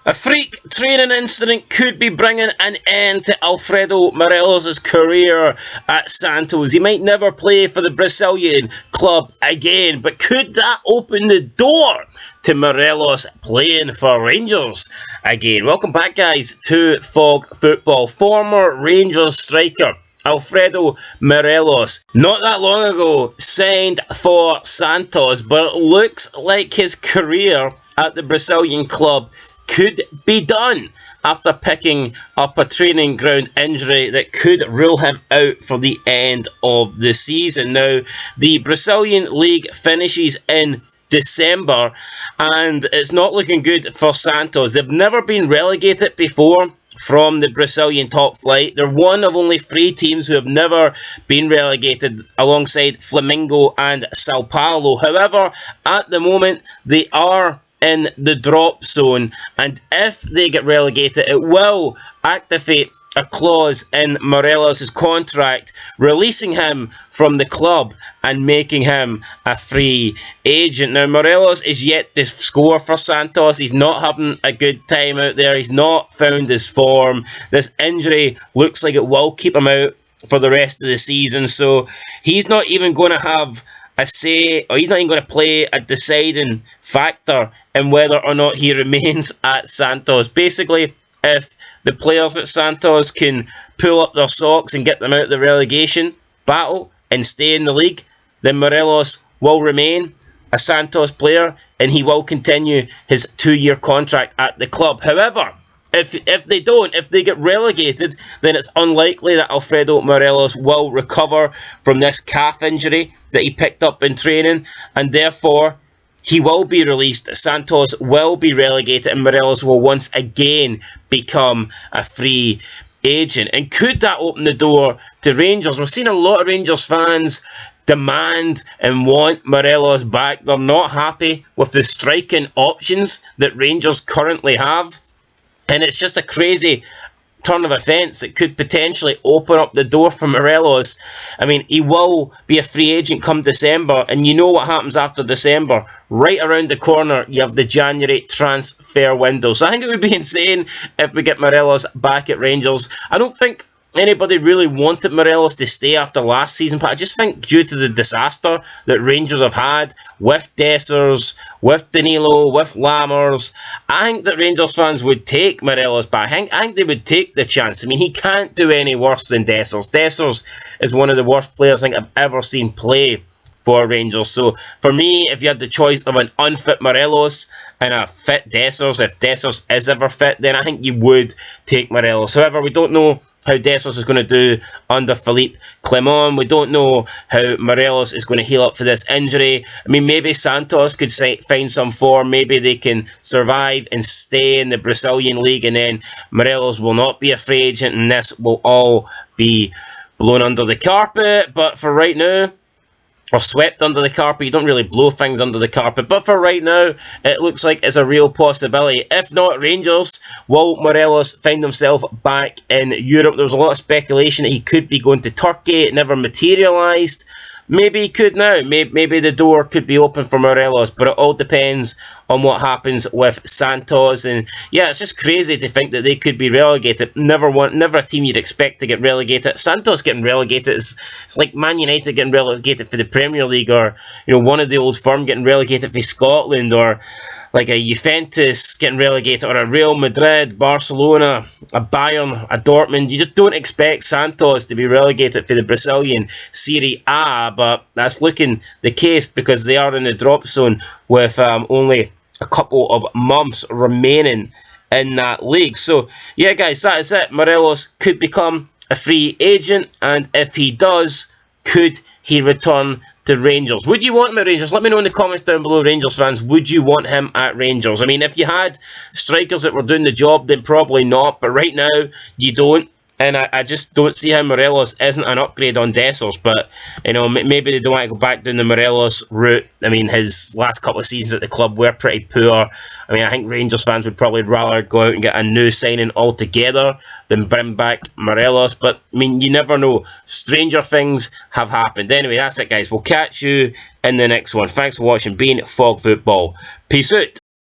A freak training incident could be bringing an end to Alfredo Morelos' career at Santos. He might never play for the Brazilian club again, but could that open the door to Morelos playing for Rangers again? Welcome back, guys, to Fog Football. Former Rangers striker Alfredo Morelos, not that long ago, signed for Santos, but it looks like his career at the Brazilian club could be done after picking up a training ground injury that could rule him out for the end of the season. Now, the Brazilian league finishes in December, and it's not looking good for Santos. They've never been relegated before from the Brazilian top flight. They're one of only 3 teams who have never been relegated, alongside Flamengo and Sao Paulo. However, at the moment, they are in the drop zone, and if they get relegated, it will activate a clause in Morelos' contract releasing him from the club and making him a free agent. Now, Morelos is yet to score for Santos. He's not having a good time out there. He's not found his form. This injury looks like it will keep him out for the rest of the season, so he's not even going to have a say, or he's not even going to play a deciding factor in whether or not he remains at Santos. Basically, if the players at Santos can pull up their socks and get them out of the relegation battle and stay in the league, then Morelos will remain a Santos player and he will continue his 2-year contract at the club. However, if they get relegated, then it's unlikely that Alfredo Morelos will recover from this calf injury that he picked up in training, and therefore he will be released. Santos will be relegated and Morelos will once again become a free agent. And could that open the door to Rangers? We've seen a lot of Rangers fans demand and want Morelos back. They're not happy with the striking options that Rangers currently have. And it's just a crazy turn of events that could potentially open up the door for Morelos. I mean, he will be a free agent come December, and you know what happens after December. Right around the corner, you have the January transfer window. So I think it would be insane if we get Morelos back at Rangers. I don't think anybody really wanted Morelos to stay after last season, but I just think due to the disaster that Rangers have had with Dessers, with Danilo, with Lammers, I think that Rangers fans would take Morelos back. I think they would take the chance. I mean, he can't do any worse than Dessers. Dessers is one of the worst players I think I've ever seen play for Rangers. So for me, if you had the choice of an unfit Morelos and a fit Dessers, if Dessers is ever fit, then I think you would take Morelos. However, we don't know how Dessers is going to do under Philippe Clement. We don't know how Morelos is going to heal up for this injury. I mean, maybe Santos could find some form. Maybe they can survive and stay in the Brazilian league, and then Morelos will not be a free agent, and this will all be blown under the carpet. But for right now, or swept under the carpet. You don't really blow things under the carpet. But for right now, it looks like it's a real possibility. If not Rangers, will Morelos find himself back in Europe? There was a lot of speculation that he could be going to Turkey. It never materialised. Maybe he could now. Maybe the door could be open for Morelos, but it all depends on what happens with Santos. And yeah, it's just crazy to think that they could be relegated. Never a team you'd expect to get relegated. Santos getting relegated it's like Man United getting relegated for the Premier League, or one of the old firm getting relegated for Scotland, or like a Juventus getting relegated, or a Real Madrid, Barcelona, a Bayern, a Dortmund. You just don't expect Santos to be relegated for the Brazilian Serie A, but that's looking the case because they are in the drop zone with only a couple of months remaining in that league. So yeah, guys, that is it. Morelos could become a free agent, and if he does, could he return to Rangers? Would you want him at Rangers? Let me know in the comments down below, Rangers fans. Would you want him at Rangers? I mean, if you had strikers that were doing the job, then probably not. But right now, you don't. And I just don't see how Morelos isn't an upgrade on Dessers. But, maybe they don't want to go back down the Morelos route. I mean, his last couple of seasons at the club were pretty poor. I mean, I think Rangers fans would probably rather go out and get a new signing altogether than bring back Morelos. But, I mean, you never know. Stranger things have happened. Anyway, that's it, guys. We'll catch you in the next one. Thanks for watching. Being Fog Football. Peace out.